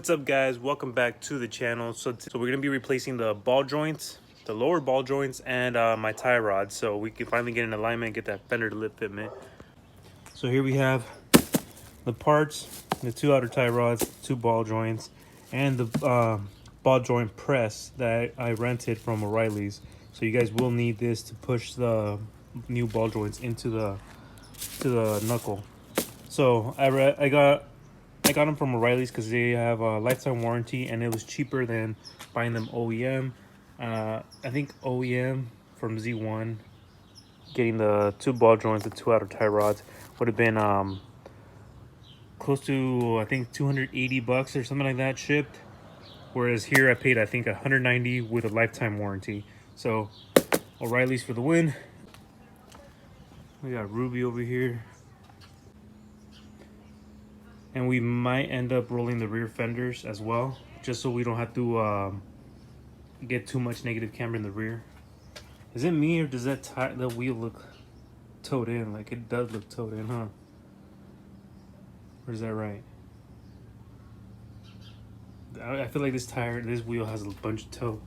What's up, guys? Welcome back to the channel. So we're gonna be replacing the ball joints, the lower ball joints, and my tie rod, so we can finally get in alignment and get that fender to lip fitment. So here we have the parts, the 2 outer tie rods, 2 ball joints, and the ball joint press that I rented from O'Reilly's. So you guys will need this to push the new ball joints into the knuckle. So I got them from O'Reilly's because they have a lifetime warranty, and it was cheaper than buying them OEM. I think OEM from Z1, getting the 2 ball joints, the 2 outer tie rods, would have been close to, I think, 280 bucks or something like that shipped. Whereas here I paid, I think, 190 with a lifetime warranty. So O'Reilly's for the win. We got Ruby over here. And we might end up rolling the rear fenders as well, just so we don't have to get too much negative camber in the rear. Is it me, or does that wheel look towed in? Like, it does look towed in, huh? Or is that right? I feel like this wheel has a bunch of toe.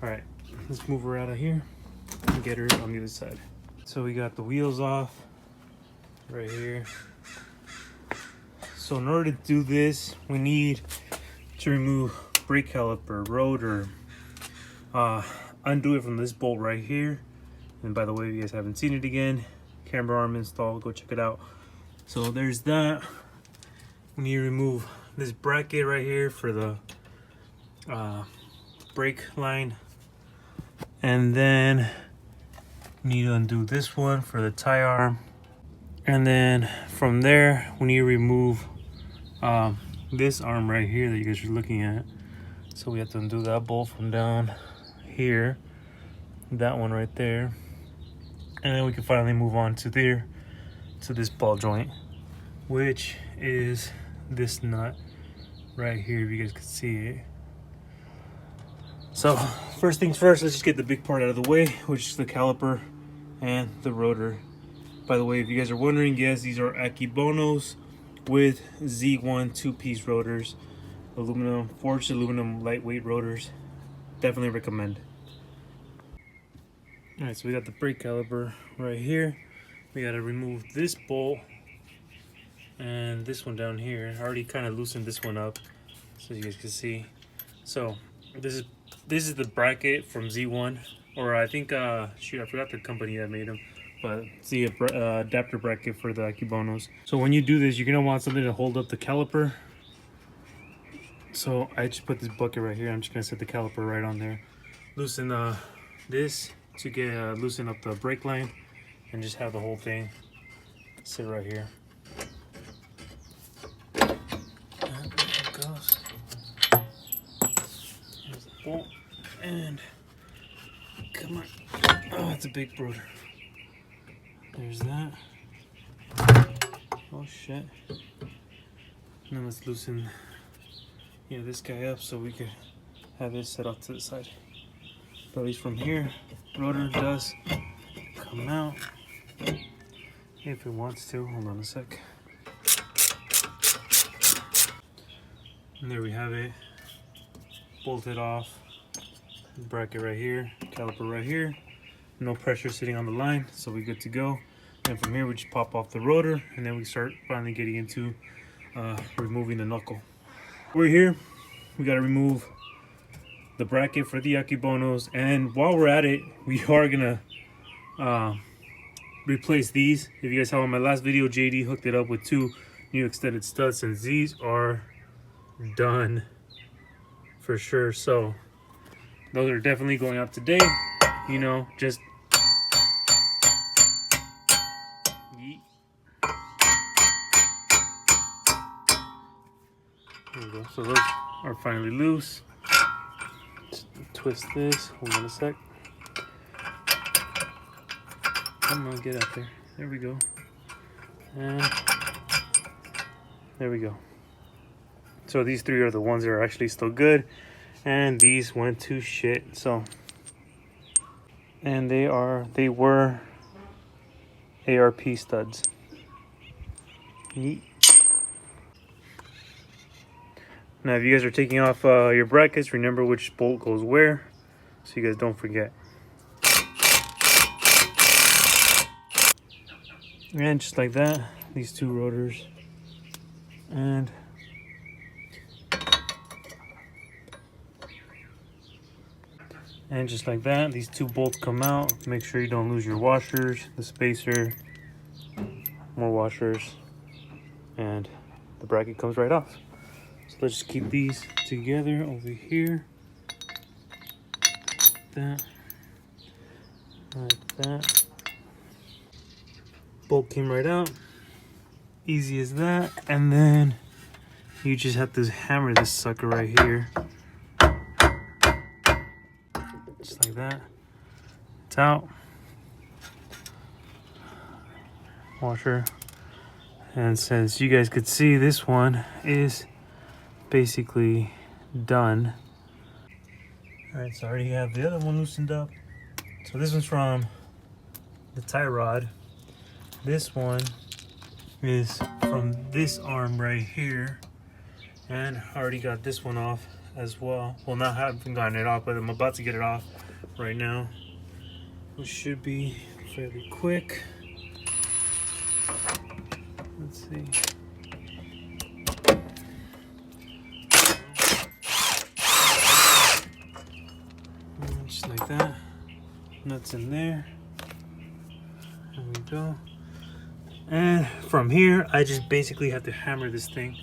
All right, let's move her out of here and get her on the other side. So we got the wheels off right here. So in order to do this, we need to remove brake caliper, rotor, undo it from this bolt right here. And by the way, if you guys haven't seen it again, camber arm install, go check it out. So there's that. We need to remove this bracket right here for the brake line. And then we need to undo this one for the tie arm. And then from there, we need to remove this arm right here that you guys are looking at. So we have to undo that bolt from down here, that one right there, and then we can finally move on to this ball joint, which is this nut right here, if you guys can see it. So first things first, let's just get the big part out of the way, which is the caliper and the rotor. By the way, if you guys are wondering, yes, these are Akibonos with Z1 2-piece rotors, aluminum, forged aluminum lightweight rotors. Definitely recommend. All right, so we got the brake caliper right here. We got to remove this bolt and this one down here. I already kind of loosened this one up, so you guys can see. So this is the bracket from Z1, or I think shoot, I forgot the company that made them. But it's the adapter bracket for the Akibonos. So when you do this, you're gonna want something to hold up the caliper. So I just put this bucket right here. I'm just gonna set the caliper right on there. Loosen this to get loosen up the brake line, and just have the whole thing sit right here. And there it goes. There's the bolt, and come on. Oh, it's a big brooder. There's that. Oh shit. Now let's loosen this guy up so we could have it set off to the side. But at least from here, rotor does come out if it wants to. Hold on a sec. And there we have it. Bolted off. Bracket right here, caliper right here. No pressure sitting on the line, so we're good to go. And from here, we just pop off the rotor, and then we start finally getting into removing the knuckle. We're here. We got to remove the bracket for the Akibonos, and while we're at it, we are gonna replace these. If you guys saw in my last video, JD hooked it up with 2 new extended studs, and these are done for sure. So those are definitely going out today. You know, just yeet. There we go. So those are finally loose. Just twist this. Hold on a sec. Come on, get out there. There we go. And there we go. So these 3 are the ones that are actually still good, and these went to shit. So, and they were ARP studs. Neat. Now, if you guys are taking off your brackets, remember which bolt goes where, so you guys don't forget. And just like that, these two rotors, and just like that, these two bolts come out. Make sure you don't lose your washers, the spacer, more washers, and the bracket comes right off. So let's just keep these together over here. That, like that. Bolt came right out. Easy as that. And then you just have to hammer this sucker right here. Just like that. It's out. Washer. And since you guys could see, this one is basically done. Alright, so I already have the other one loosened up. So this one's from the tie rod. This one is from this arm right here. And I already got this one off as well. Well, not haven't gotten it off, but I'm about to get it off right now, which should be fairly quick. Let's see. Just like that. Nuts in there. There we go. And from here, I just basically have to hammer this thing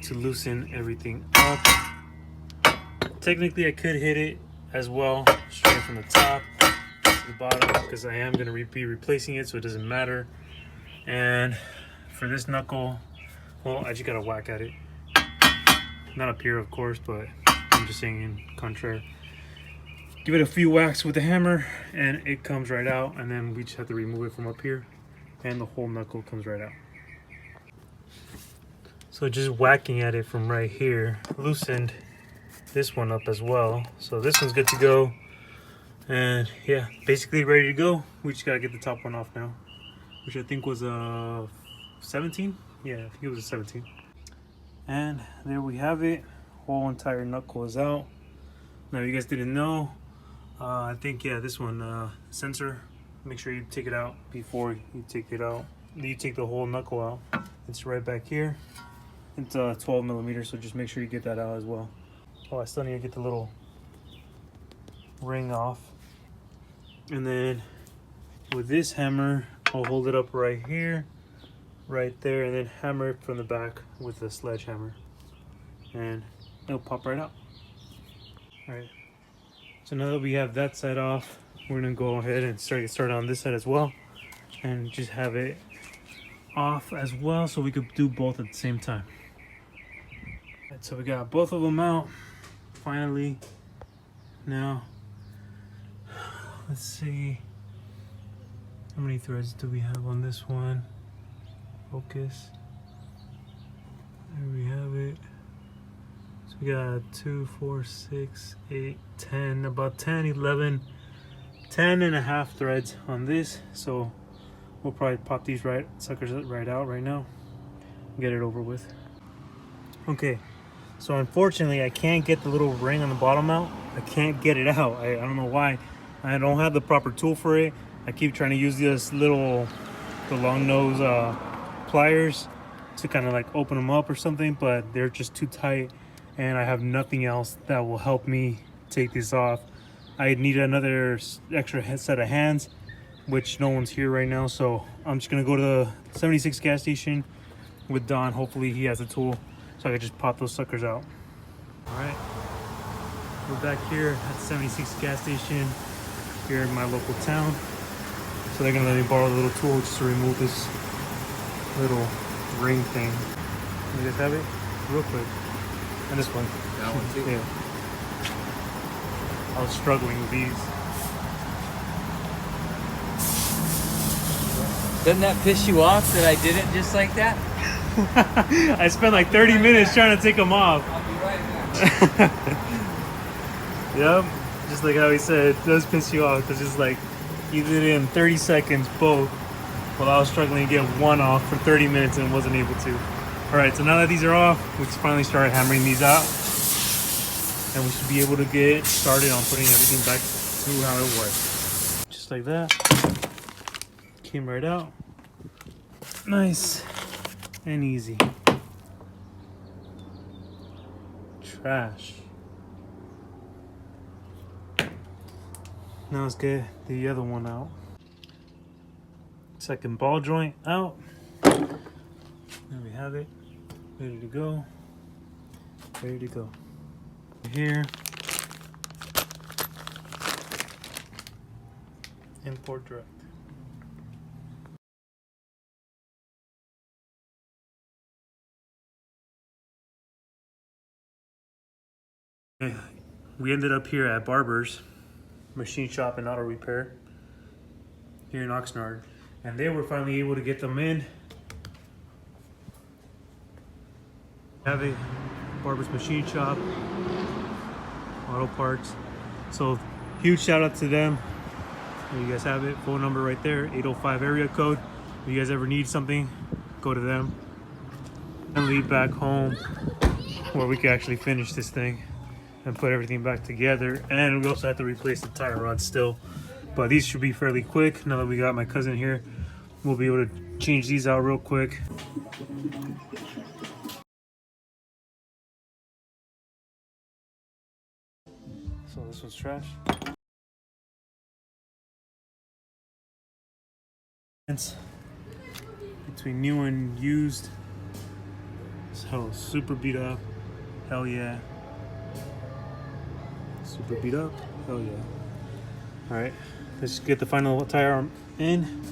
to loosen everything up. Technically, I could hit it as well, straight from the top to the bottom, because I am going to be replacing it, so it doesn't matter. And for this knuckle, well, I just got to whack at it. Not up here, of course, but I'm just saying in contrary. Give it a few whacks with the hammer, and it comes right out, and then we just have to remove it from up here, and the whole knuckle comes right out. So just whacking at it from right here loosened this one up as well. So this one's good to go. And yeah, basically ready to go. We just gotta get the top one off now, which I think was a 17. Yeah, I think it was a 17. And there we have it. Whole entire knuckle is out. Now, you guys didn't know, I think, yeah, this one, sensor, make sure you take it out before you take it out. You take the whole knuckle out. It's right back here. It's 12 millimeters, so just make sure you get that out as well. Oh, I still need to get the little ring off. And then with this hammer, I'll hold it up right here, right there, and then hammer it from the back with the sledgehammer. And it'll pop right out. All right. So now that we have that side off, we're gonna go ahead and start on this side as well, and just have it off as well, so we could do both at the same time. All right, so we got both of them out finally. Now let's see, how many threads do we have on this one? Focus. There we have it. So we got 2, 4, 6, 8, 10, about 10, 11, 10 and a half threads on this. So we'll probably pop these suckers right out right now, get it over with. Okay, so unfortunately I can't get the little ring on the bottom out. I can't get it out. I don't know why. I don't have the proper tool for it. I keep trying to use this the long nose pliers to kind of like open them up or something, but they're just too tight, and I have nothing else that will help me take this off. I need another extra set of hands, which no one's here right now, so I'm just gonna go to the 76 gas station with Don. Hopefully he has a tool so I can just pop those suckers out. All right, we're back here at the 76 gas station here in my local town. So they're gonna let me borrow the little tool just to remove this little ring thing. You guys have it? Real quick. And this one. That one too? Yeah. I was struggling with these. Doesn't that piss you off that I did it just like that? I spent like 30 minutes trying to take them off. I'll be right back. Yep. Just like how he said, it does piss you off because it's like you did it in 30 seconds both, while I was struggling to get one off for 30 minutes and wasn't able to. All right, so now that these are off, we just finally started hammering these out, and we should be able to get started on putting everything back to how it was. Just like that. Came right out. Nice and easy. Trash. Now let's get the other one out. Second ball joint out. There we have it. Ready to go. Ready to go. Here. Import direct. Okay. We ended up here at Barber's Machine Shop and Auto Repair here in Oxnard, and they were finally able to get them in. Have it, Barber's Machine Shop, auto parts. So huge shout out to them. You guys have it, phone number right there, 805 area code. If you guys ever need something, go to them and leave back home where we can actually finish this thing and put everything back together. And we also have to replace the tire rods still, but these should be fairly quick. Now that we got my cousin here, we'll be able to change these out real quick. So this one's trash. Between new and used, so super beat up. Hell yeah. Super beat up. Hell yeah. All right, let's get the final tire arm in.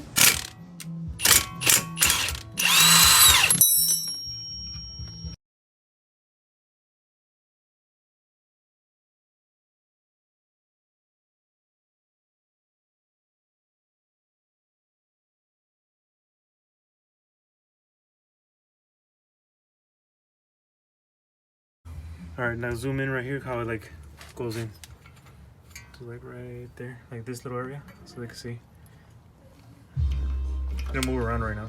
All right, now zoom in right here, how it like goes in. So like right there, like this little area, so they can see. I'm gonna move around right now.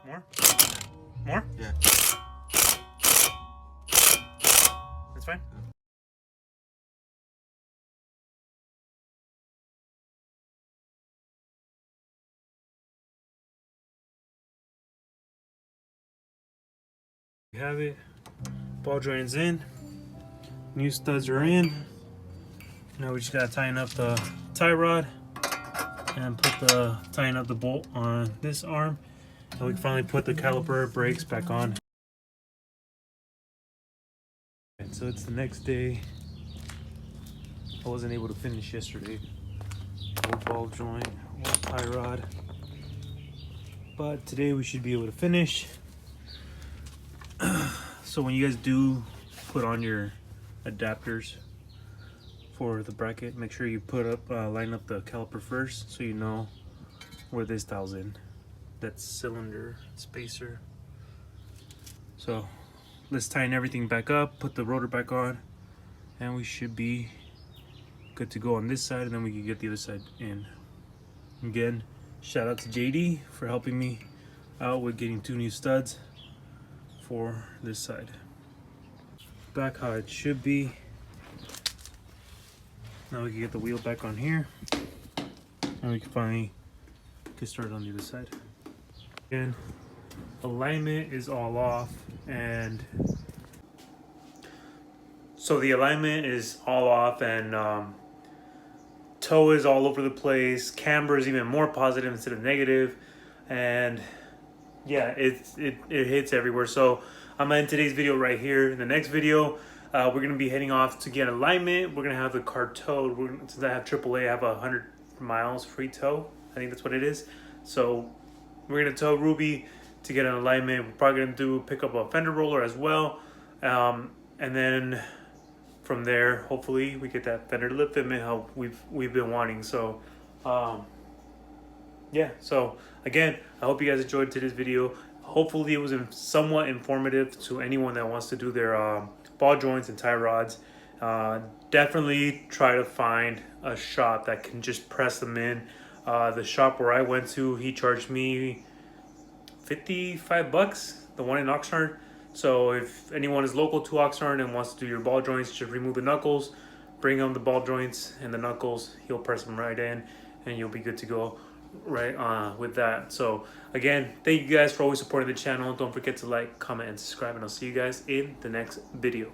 More? More? Yeah. That's fine? We have it. Ball joint's in. New studs are in. Now we just gotta tighten up the tie rod and tighten up the bolt on this arm. And we can finally put the caliper brakes back on. And so it's the next day. I wasn't able to finish yesterday. Old ball joint, old tie rod. But today we should be able to finish. So when you guys do put on your adapters for the bracket, make sure you line up the caliper first so you know where this dial's in. That's cylinder spacer. So let's tighten everything back up, put the rotor back on, and we should be good to go on this side, and then we can get the other side in. Again, shout out to JD for helping me out with getting 2 new studs for this side. Back how it should be. Now we can get the wheel back on here, and we can finally get started on the other side. Again, alignment is all off, and so the alignment is all off, and toe is all over the place. Camber is even more positive instead of negative, and yeah, it hits everywhere. So I'm gonna end today's video right here. In the next video, we're gonna be heading off to get alignment. We're gonna have the car towed. Since I have AAA, I have 100 miles free tow. I think that's what it is. So we're gonna tow Ruby to get an alignment. We're probably gonna pick up a fender roller as well, and then from there, hopefully, we get that fender lip fitment how we've been wanting. So, yeah. So again, I hope you guys enjoyed today's video. Hopefully, it was somewhat informative to anyone that wants to do their ball joints and tie rods. Definitely try to find a shop that can just press them in. The shop where I went to, he charged me $55, the one in Oxnard. So if anyone is local to Oxnard and wants to do your ball joints, just remove the knuckles, bring him the ball joints and the knuckles. He'll press them right in, and you'll be good to go right with that. So again, thank you guys for always supporting the channel. Don't forget to like, comment, and subscribe, and I'll see you guys in the next video.